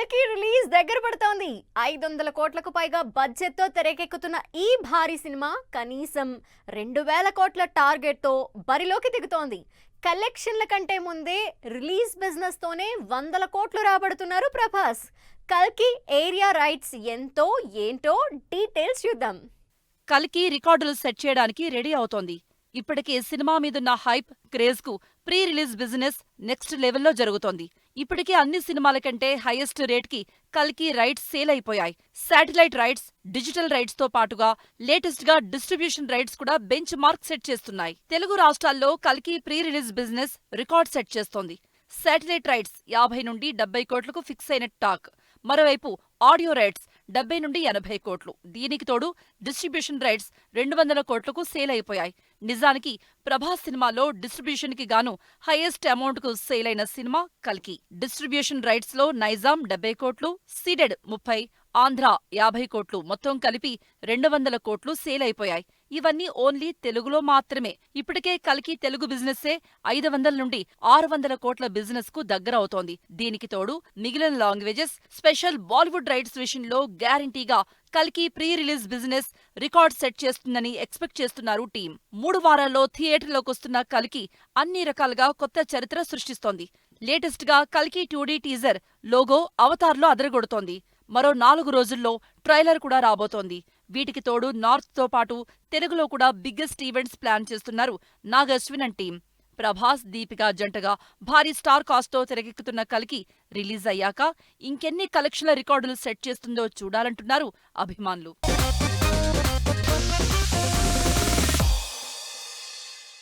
కల్కి రిలీజ్ దగ్గర పడుతోంది. 500 కోట్లకు పైగా బడ్జెట్ తో తెరకెక్కుతున్న ఈ భారీ సినిమా కనీసం 2000 కోట్ల టార్గెట్ తో బరిలోకి దిగుతోంది. కలెక్షన్ల కంటే ముందే రిలీజ్ బిజినెస్ తోనే 100 కోట్లు రాబడుతున్నారు ప్రభాస్. కల్కి ఏరియా రైట్స్ ఎంతో ఏంటో డీటెయిల్స్ చూద్దాం. కల్కి రికార్డులు సెట్ చేయడానికి రెడీ అవుతోంది. ఇప్పటికే సినిమా మీదున్న హైప్, క్రేజ్ కు ప్రీ రిలీజ్ బిజినెస్ నెక్స్ట్ లెవెల్లో జరుగుతోంది. ఇప్పటికే అన్ని సినిమాల కంటే హైయెస్ట్ రేట్ కి కల్కి రైట్స్ సేల్ అయిపోయాయి. శాటిలైట్ రైట్స్, డిజిటల్ రైట్స్ తో పాటుగా లేటెస్ట్ గా డిస్ట్రిబ్యూషన్ రైట్స్ కూడా బెంచ్ మార్క్ సెట్ చేస్తున్నాయి. తెలుగు రాష్ట్రాల్లో కల్కి pre release business record set చేస్తోంది. శాటిలైట్ రైట్స్ 50 నుండి 70 కోట్లకు ఫిక్స్ అయిన టాక్. మరోవైపు ఆడియో రైట్స్ 70 నుండి 80 కోట్లు. దీనికి తోడు డిస్ట్రిబ్యూషన్ రైట్స్ 200 కోట్లకు సేల్ అయిపోయాయి. నిజానికి ప్రభాస్ సినిమాలో డిస్ట్రిబ్యూషన్ కి గాను హైయెస్ట్ అమౌంట్ కు సేల్ అయిన సినిమా కల్కి. డిస్ట్రిబ్యూషన్ రైట్స్ లో నైజాం 70 కోట్లు, సీడెడ్ 30, ఆంధ్ర 50 కోట్లు, మొత్తం కలిపి 200 కోట్లు సేల్ అయిపోయాయి. ఇవన్నీ ఓన్లీ తెలుగులో మాత్రమే. ఇప్పటికే కల్కి తెలుగు బిజినెస్సే 500 నుండి 600 కోట్ల బిజినెస్ కు దగ్గరవుతోంది. దీనికి తోడు మిగిలిన లాంగ్వేజెస్, స్పెషల్ బాలీవుడ్ రైట్స్ విషయంలో గ్యారంటీగా కల్కి pre release business record set చేస్తుందని ఎక్స్పెక్ట్ చేస్తున్నారు టీం. 3 వారాల్లో థియేటర్లోకొస్తున్న కల్కి అన్ని రకాలుగా కొత్త చరిత్ర సృష్టిస్తోంది. లేటెస్ట్ గా కల్కి 2D టీజర్ లోగో అవతార్లో అదరగొడుతోంది. మరో 4 రోజుల్లో ట్రైలర్ కూడా రాబోతోంది. వీటికి తోడు నార్త్ తో పాటు తెలుగులో కూడా బిగ్గెస్ట్ ఈవెంట్స్ ప్లాన్ చేస్తున్నారు నాగ్ అశ్విన్ అండ్ టీం. ప్రభాస్, దీపిక జంటగా భారీ స్టార్ కాస్ట్ తో తెరకెక్కుతున్న కల్కి రిలీజ్ అయ్యాక ఇంకెన్ని కలెక్షన్ల రికార్డులు సెట్ చేస్తుందో చూడాలంటున్నారు అభిమానులు.